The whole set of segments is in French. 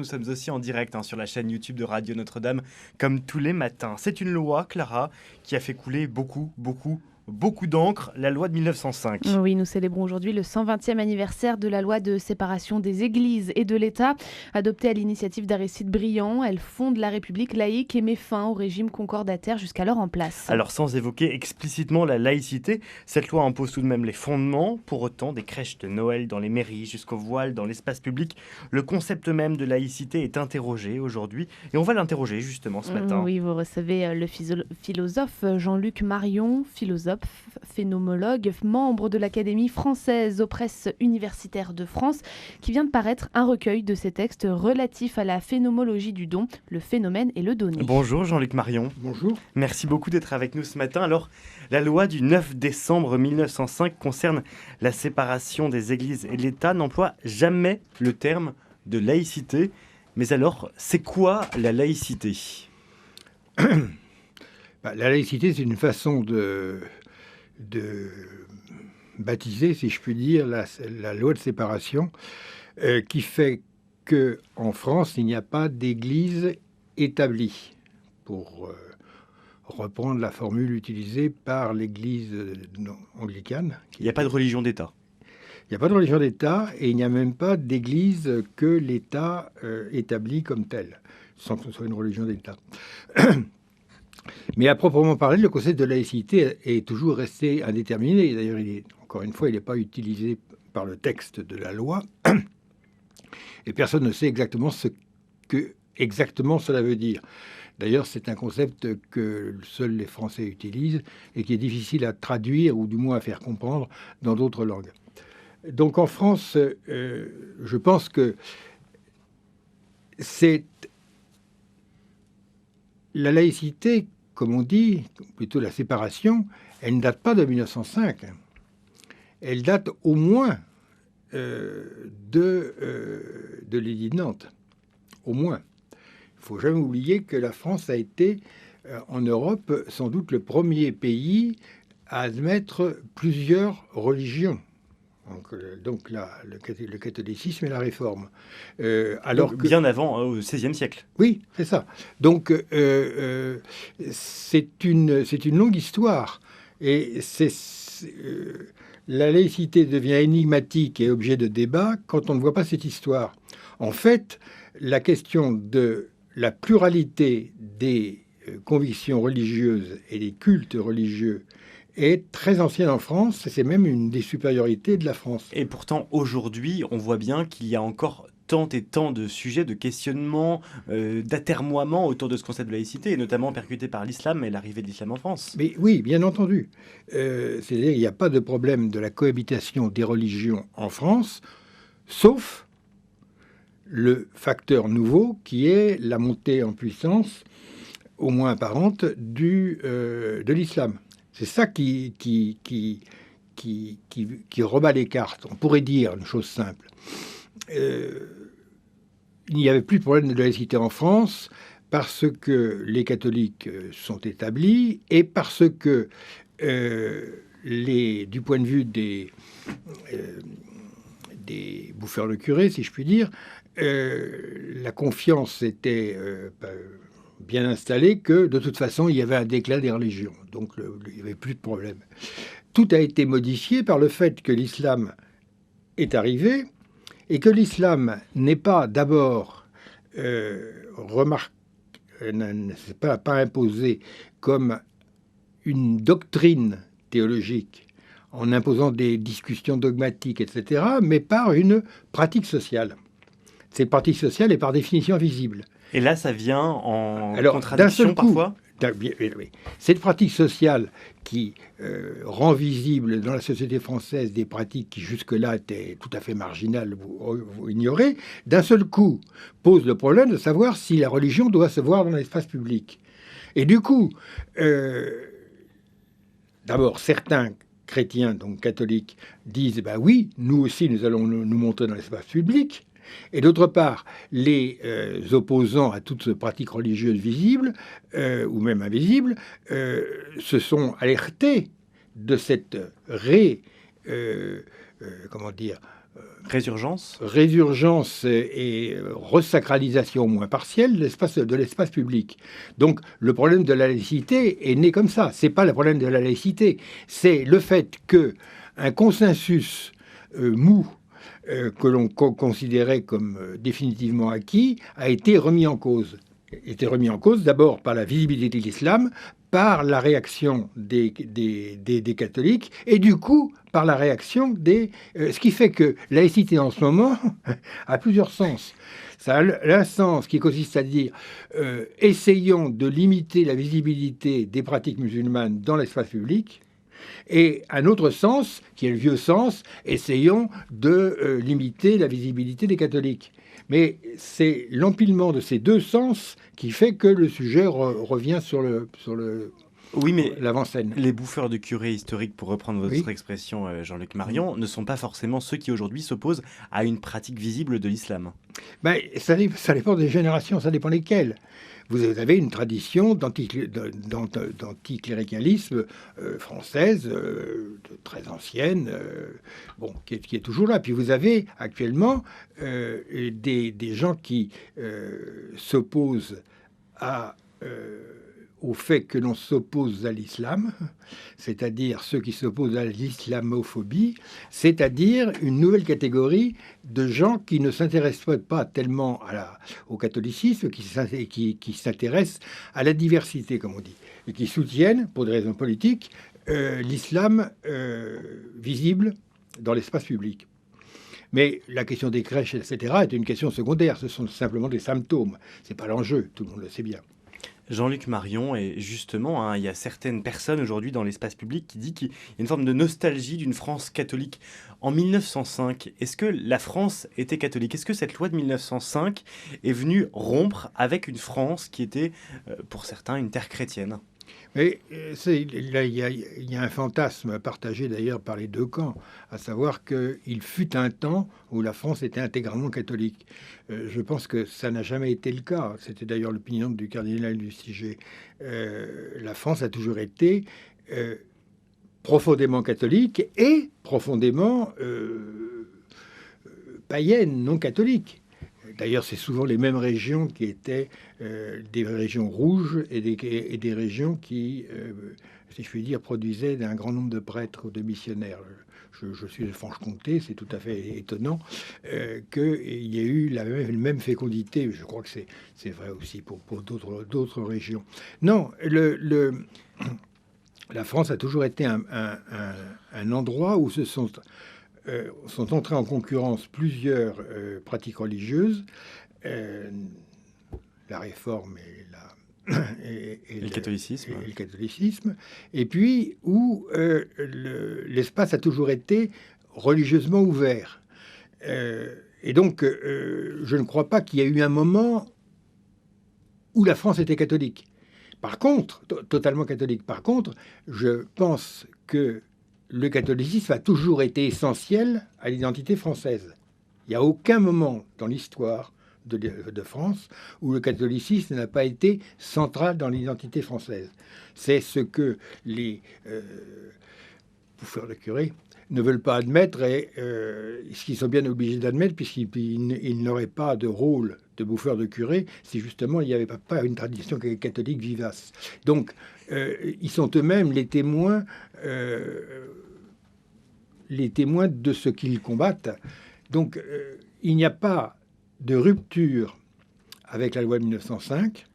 nous sommes aussi en direct sur la chaîne YouTube de Radio Notre-Dame, comme tous les matins. C'est une loi, Clara, qui a fait couler beaucoup d'encre, la loi de 1905. Oui, nous célébrons aujourd'hui le 120e anniversaire de la loi de séparation des églises et de l'État. Adoptée à l'initiative d'Aristide Briand, elle fonde la République laïque et met fin au régime concordataire jusqu'alors en place. Alors sans évoquer explicitement la laïcité, cette loi impose tout de même les fondements. Pour autant, des crèches de Noël dans les mairies jusqu'au voile dans l'espace public, le concept même de laïcité est interrogé aujourd'hui. Et on va l'interroger justement ce matin. Oui, vous recevez le philosophe Jean-Luc Marion, philosophe, phénoménologue, membre de l'Académie française aux presses universitaires de France, qui vient de paraître un recueil de ses textes relatifs à la phénoménologie du don, le phénomène et le donné. Bonjour Jean-Luc Marion. Bonjour. Merci beaucoup d'être avec nous ce matin. Alors, la loi du 9 décembre 1905 concerne la séparation des églises et de l'État, n'emploie jamais le terme de laïcité. Mais alors, c'est quoi la laïcité ? La laïcité, c'est une façon de baptiser, si je puis dire, la loi de séparation qui fait qu'en France, il n'y a pas d'église établie, pour reprendre la formule utilisée par l'église anglicane. Il n'y a pas de religion d'État. Il n'y a pas de religion d'État et il n'y a même pas d'église que l'État établit comme telle, sans que ce soit une religion d'État. Mais à proprement parler, le concept de laïcité est toujours resté indéterminé. D'ailleurs, encore une fois, il n'est pas utilisé par le texte de la loi. Et personne ne sait exactement ce que cela veut dire. D'ailleurs, c'est un concept que seuls les Français utilisent et qui est difficile à traduire ou du moins à faire comprendre dans d'autres langues. Donc en France, je pense que c'est la laïcité, comme on dit, plutôt la séparation, elle ne date pas de 1905. Elle date au moins de l'édit de Nantes. Au moins. Il ne faut jamais oublier que la France a été, en Europe, sans doute le premier pays à admettre plusieurs religions. Donc là, le catholicisme et la réforme. Bien avant, au XVIe siècle. Oui, c'est ça. Donc, c'est une longue histoire. Et la laïcité devient énigmatique et objet de débat quand on ne voit pas cette histoire. En fait, la question de la pluralité des convictions religieuses et des cultes religieux est très ancienne en France, et c'est même une des supériorités de la France. Et pourtant, aujourd'hui, on voit bien qu'il y a encore tant et tant de sujets, de questionnements, d'atermoiements autour de ce concept de laïcité, et notamment percuté par l'islam et l'arrivée de l'islam en France. Mais oui, bien entendu. C'est-à-dire qu'il n'y a pas de problème de la cohabitation des religions en France, sauf le facteur nouveau qui est la montée en puissance, au moins apparente, de l'islam. C'est ça qui rebat les cartes. On pourrait dire une chose simple. Il n'y avait plus de problème de laïcité en France parce que les catholiques sont établis et parce que, du point de vue des bouffeurs de curés, si je puis dire, la confiance était bien installée que, de toute façon, il y avait un déclin des religions. Donc, il n'y avait plus de problème. Tout a été modifié par le fait que l'islam est arrivé et que l'islam n'est pas d'abord pas imposé comme une doctrine théologique en imposant des discussions dogmatiques, etc., mais par une pratique sociale. Cette pratique sociale est par définition visible. Et là, ça vient en contradiction parfois ? Cette pratique sociale qui rend visible dans la société française des pratiques qui jusque-là étaient tout à fait marginales ou ignorées, d'un seul coup pose le problème de savoir si la religion doit se voir dans l'espace public. Et du coup, d'abord, certains chrétiens, donc catholiques, disent « oui, nous aussi, nous allons nous montrer dans l'espace public ». Et d'autre part, les opposants à toute pratique religieuse visible ou même invisible se sont alertés de cette résurgence et resacralisation au moins partielle de l'espace public. Donc le problème de la laïcité est né comme ça. C'est pas le problème de la laïcité, c'est le fait que un consensus mou que l'on considérait comme définitivement acquis a été remis en cause. Était remis en cause d'abord par la visibilité de l'islam, par la réaction des catholiques et du coup par la réaction des... ce qui fait que laïcité en ce moment a plusieurs sens. Ça a un sens qui consiste à dire essayons de limiter la visibilité des pratiques musulmanes dans l'espace public, et un autre sens, qui est le vieux sens, essayons de limiter la visibilité des catholiques. Mais c'est l'empilement de ces deux sens qui fait que le sujet revient sur oui, mais l'avant-scène. Les bouffeurs de curés historiques, pour reprendre votre expression, Jean-Luc Marion, ne sont pas forcément ceux qui aujourd'hui s'opposent à une pratique visible de l'islam. Ben, ça dépend des générations, ça dépend lesquelles. Vous avez une tradition d'anticléricalisme française, très ancienne, qui est toujours là. Puis vous avez actuellement des gens qui s'opposent au fait que l'on s'oppose à l'islam, c'est-à-dire ceux qui s'opposent à l'islamophobie, c'est-à-dire une nouvelle catégorie de gens qui ne s'intéressent pas tellement au catholicisme, qui s'intéressent à la diversité, comme on dit, et qui soutiennent, pour des raisons politiques, l'islam visible dans l'espace public. Mais la question des crèches, etc., est une question secondaire. Ce sont simplement des symptômes. C'est pas l'enjeu, tout le monde le sait bien. Jean-Luc Marion, et justement, il y a certaines personnes aujourd'hui dans l'espace public qui disent qu'il y a une forme de nostalgie d'une France catholique. En 1905, est-ce que la France était catholique ? Est-ce que cette loi de 1905 est venue rompre avec une France qui était, pour certains, une terre chrétienne ? Mais là, il y a un fantasme partagé d'ailleurs par les deux camps, à savoir qu'il fut un temps où la France était intégralement catholique. Je pense que ça n'a jamais été le cas. C'était d'ailleurs l'opinion du cardinal Lustiger. La France a toujours été profondément catholique et profondément païenne, non catholique. D'ailleurs, c'est souvent les mêmes régions qui étaient des régions rouges et des régions qui, si je puis dire, produisaient un grand nombre de prêtres ou de missionnaires. Je suis de Franche-Comté, c'est tout à fait étonnant qu'il y ait eu la même fécondité. Je crois que c'est vrai aussi pour d'autres régions. Non, la France a toujours été un endroit où sont entrées en concurrence plusieurs pratiques religieuses, la réforme et le catholicisme. Et le catholicisme, et puis où l'espace a toujours été religieusement ouvert. Et donc, je ne crois pas qu'il y ait eu un moment où la France était catholique. Par contre, totalement catholique. Par contre, je pense que le catholicisme a toujours été essentiel à l'identité française. Il n'y a aucun moment dans l'histoire de France où le catholicisme n'a pas été central dans l'identité française. C'est ce que les bouffeurs de curés ne veulent pas admettre et ce qu'ils sont bien obligés d'admettre puisqu'ils n'auraient pas de rôle de bouffeurs de curés si justement il n'y avait pas une tradition catholique vivace. Donc ils sont eux-mêmes les témoins de ce qu'ils combattent. Donc il n'y a pas de rupture avec la loi de 1905.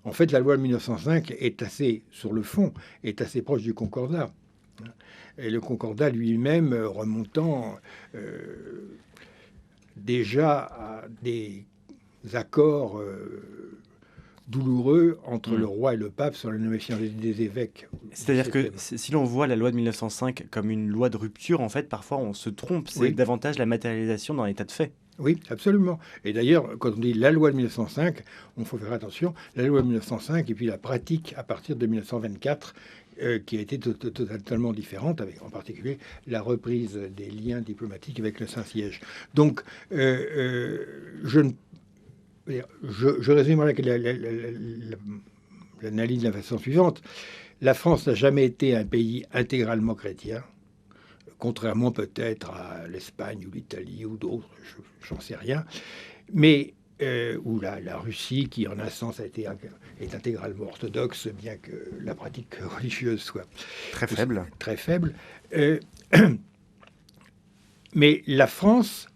En fait, la loi de 1905 est assez, sur le fond, est assez proche du Concordat. Et le Concordat lui-même remontant déjà à des accords douloureux entre le roi et le pape sur la nomination des évêques. C'est-à-dire que si l'on voit la loi de 1905 comme une loi de rupture, en fait, parfois on se trompe. C'est davantage la matérialisation dans l'état de fait. Oui, absolument. Et d'ailleurs, quand on dit la loi de 1905, il faut faire attention, la loi de 1905 et puis la pratique à partir de 1924, qui a été totalement différente, avec en particulier la reprise des liens diplomatiques avec le Saint-Siège. Donc, je résumerai l'analyse de la façon suivante. La France n'a jamais été un pays intégralement chrétien, contrairement peut-être à l'Espagne ou l'Italie ou d'autres, j'en sais rien, mais ou la Russie, qui en un sens est intégralement orthodoxe, bien que la pratique religieuse soit très faible. Très faible. Mais la France,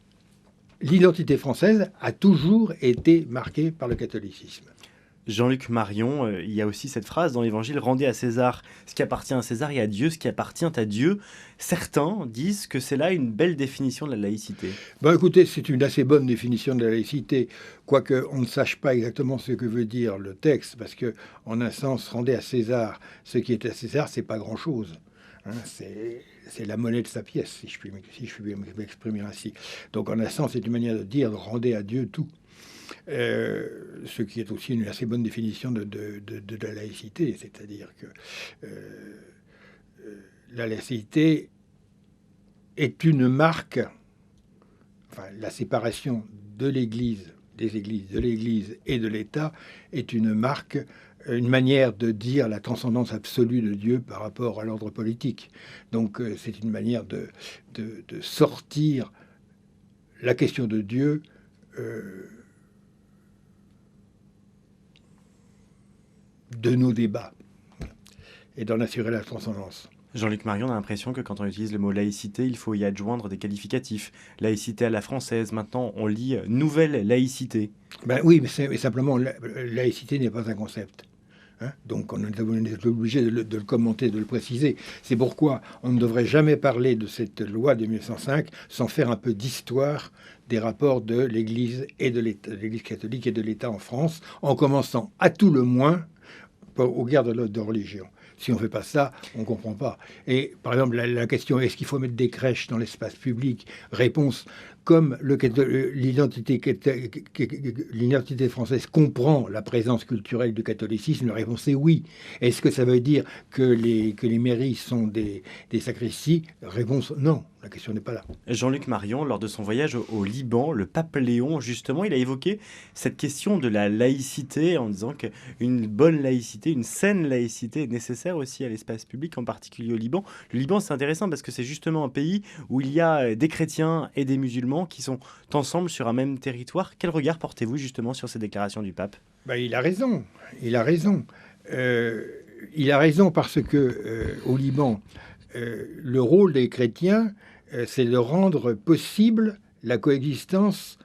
l'identité française a toujours été marquée par le catholicisme. Jean-Luc Marion, il y a aussi cette phrase dans l'Évangile « Rendez à César ce qui appartient à César et à Dieu ce qui appartient à Dieu ». Certains disent que c'est là une belle définition de la laïcité. Écoutez, c'est une assez bonne définition de la laïcité, quoique on ne sache pas exactement ce que veut dire le texte, parce que en un sens, rendez à César ce qui est à César, c'est pas grand-chose. C'est la monnaie de sa pièce, si je puis m'exprimer ainsi. Donc en un sens, c'est une manière de dire rendez à Dieu tout. Ce qui est aussi une assez bonne définition de la laïcité, c'est-à-dire que la laïcité est une marque, enfin la séparation de l'Église, des églises, de l'Église et de l'État est une marque, une manière de dire la transcendance absolue de Dieu par rapport à l'ordre politique. Donc c'est une manière de sortir la question de Dieu de nos débats et d'en assurer la transcendance. Jean-Luc Marion a l'impression que quand on utilise le mot laïcité, il faut y adjoindre des qualificatifs. Laïcité à la française, maintenant on lit nouvelle laïcité. Oui, mais simplement, laïcité n'est pas un concept. Donc on est obligé de le commenter, de le préciser. C'est pourquoi on ne devrait jamais parler de cette loi de 1905 sans faire un peu d'histoire des rapports de l'Église et de l'État, de l'Église catholique et de l'État en France, en commençant à tout le moins aux guerres de religion. Si on ne fait pas ça, on ne comprend pas. Et par exemple, la question, est-ce qu'il faut mettre des crèches dans l'espace public? Réponse, comme l'identité française comprend la présence culturelle du catholicisme, la réponse est oui. Est-ce que ça veut dire que les mairies sont des sacristies? Réponse non. La question n'est pas là. Jean-Luc Marion, lors de son voyage au Liban, le pape Léon, justement, il a évoqué cette question de la laïcité en disant qu'une bonne laïcité, une saine laïcité est nécessaire aussi à l'espace public, en particulier au Liban. Le Liban, c'est intéressant parce que c'est justement un pays où il y a des chrétiens et des musulmans qui sont ensemble sur un même territoire. Quel regard portez-vous justement sur ces déclarations du pape? Il a raison. Il a raison. Il a raison parce que au Liban, le rôle des chrétiens, c'est de rendre possible la coexistence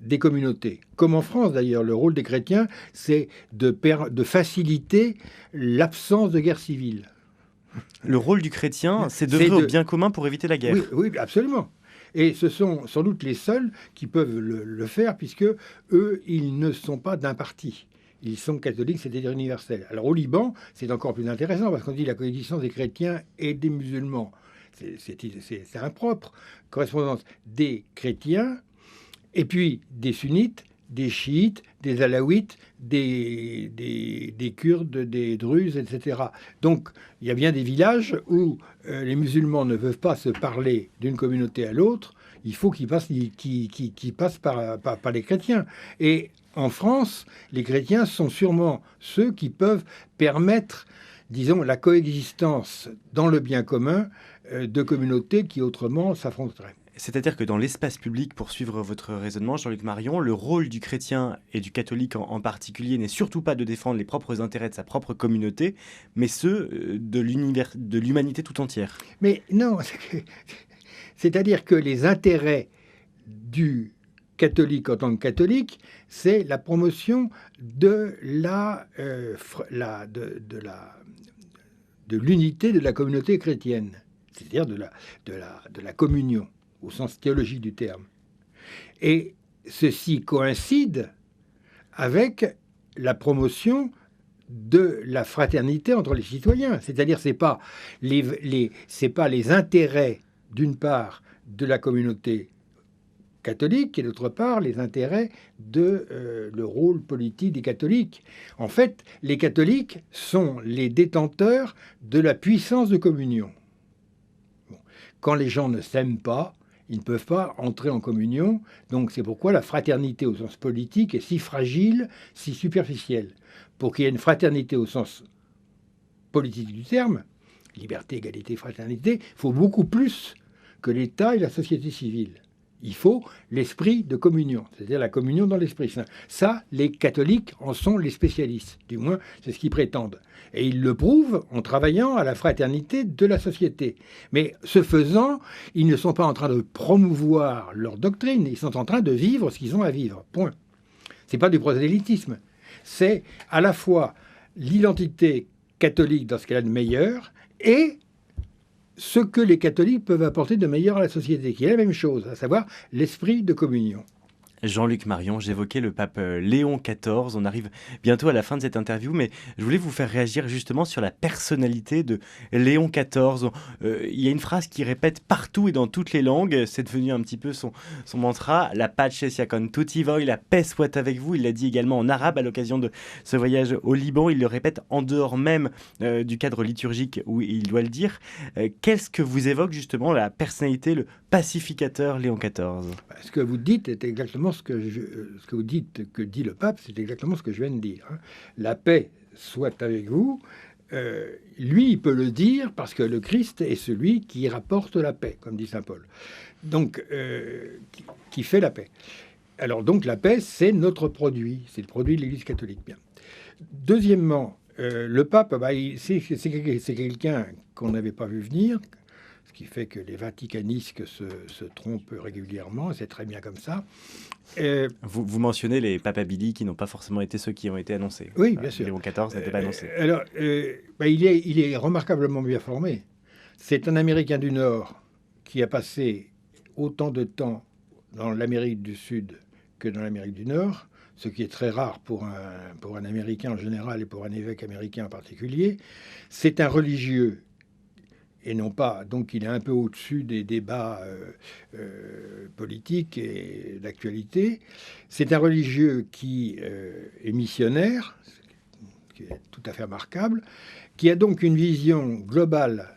des communautés. Comme en France d'ailleurs, le rôle des chrétiens, c'est de faciliter l'absence de guerre civile. Le rôle du chrétien, c'est d'œuvrer au bien commun pour éviter la guerre. Oui, absolument. Et ce sont sans doute les seuls qui peuvent le faire, puisque eux, ils ne sont pas d'un parti. Ils sont catholiques, c'est-à-dire universels. Alors au Liban, c'est encore plus intéressant, parce qu'on dit la coexistence des chrétiens et des musulmans. C'est impropre. Correspondance des chrétiens, et puis des sunnites, des chiites, des alaouites, des Kurdes, des Druzes, etc. Donc, il y a bien des villages où les musulmans ne peuvent pas se parler d'une communauté à l'autre. Il faut qu'ils passent par les chrétiens. Et en France, les chrétiens sont sûrement ceux qui peuvent permettre, disons, la coexistence dans le bien commun de communautés qui autrement s'affronteraient. C'est-à-dire que dans l'espace public, pour suivre votre raisonnement, Jean-Luc Marion, le rôle du chrétien et du catholique en particulier n'est surtout pas de défendre les propres intérêts de sa propre communauté, mais ceux de l'humanité tout entière. Mais non, c'est-à-dire que les intérêts du catholique en tant que catholique, c'est la promotion de l'unité de la communauté chrétienne, c'est-à-dire de la communion, au sens théologique du terme. Et ceci coïncide avec la promotion de la fraternité entre les citoyens. C'est-à-dire c'est pas les intérêts, d'une part, de la communauté catholique et d'autre part, les intérêts le rôle politique des catholiques. En fait, les catholiques sont les détenteurs de la puissance de communion. Quand les gens ne s'aiment pas, ils ne peuvent pas entrer en communion. Donc c'est pourquoi la fraternité au sens politique est si fragile, si superficielle. Pour qu'il y ait une fraternité au sens politique du terme, liberté, égalité, fraternité, il faut beaucoup plus que l'État et la société civile. Il faut l'esprit de communion, c'est-à-dire la communion dans l'Esprit Saint. Ça, les catholiques en sont les spécialistes, du moins c'est ce qu'ils prétendent. Et ils le prouvent en travaillant à la fraternité de la société. Mais ce faisant, ils ne sont pas en train de promouvoir leur doctrine, ils sont en train de vivre ce qu'ils ont à vivre. Point. C'est pas du prosélytisme. C'est à la fois l'identité catholique dans ce qu'elle a de meilleur et ce que les catholiques peuvent apporter de meilleur à la société, qui est la même chose, à savoir l'esprit de communion. Jean-Luc Marion, j'évoquais le pape Léon XIV. On arrive bientôt à la fin de cette interview, mais je voulais vous faire réagir justement sur la personnalité de Léon XIV. Il y a une phrase qui répète partout et dans toutes les langues. C'est devenu un petit peu son mantra. La pace sia con tutti voi, la paix soit avec vous. Il l'a dit également en arabe à l'occasion de ce voyage au Liban. Il le répète en dehors même du cadre liturgique où il doit le dire. Qu'est-ce que vous évoque justement la personnalité, le pacificateur Léon XIV? Ce que vous dites est exactement ce que vous dites, que dit le pape, c'est exactement ce que je viens de dire. La paix soit avec vous. Lui, il peut le dire parce que le Christ est celui qui rapporte la paix, comme dit saint Paul. Donc, qui fait la paix. Alors, donc, la paix, c'est notre produit. C'est le produit de l'Église catholique. Bien. Deuxièmement, le pape, c'est quelqu'un qu'on n'avait pas vu venir, ce qui fait que les vaticanistes se trompent régulièrement, c'est très bien comme ça. Vous mentionnez les papabili qui n'ont pas forcément été ceux qui ont été annoncés. Oui, bien sûr. Léon XIV n'était pas annoncé. Alors, il est remarquablement bien formé. C'est un Américain du Nord qui a passé autant de temps dans l'Amérique du Sud que dans l'Amérique du Nord, ce qui est très rare pour un Américain en général et pour un évêque américain en particulier. C'est un religieux et non pas, donc il est un peu au-dessus des débats politiques et d'actualité. C'est un religieux qui est missionnaire, ce qui est tout à fait remarquable, qui a donc une vision globale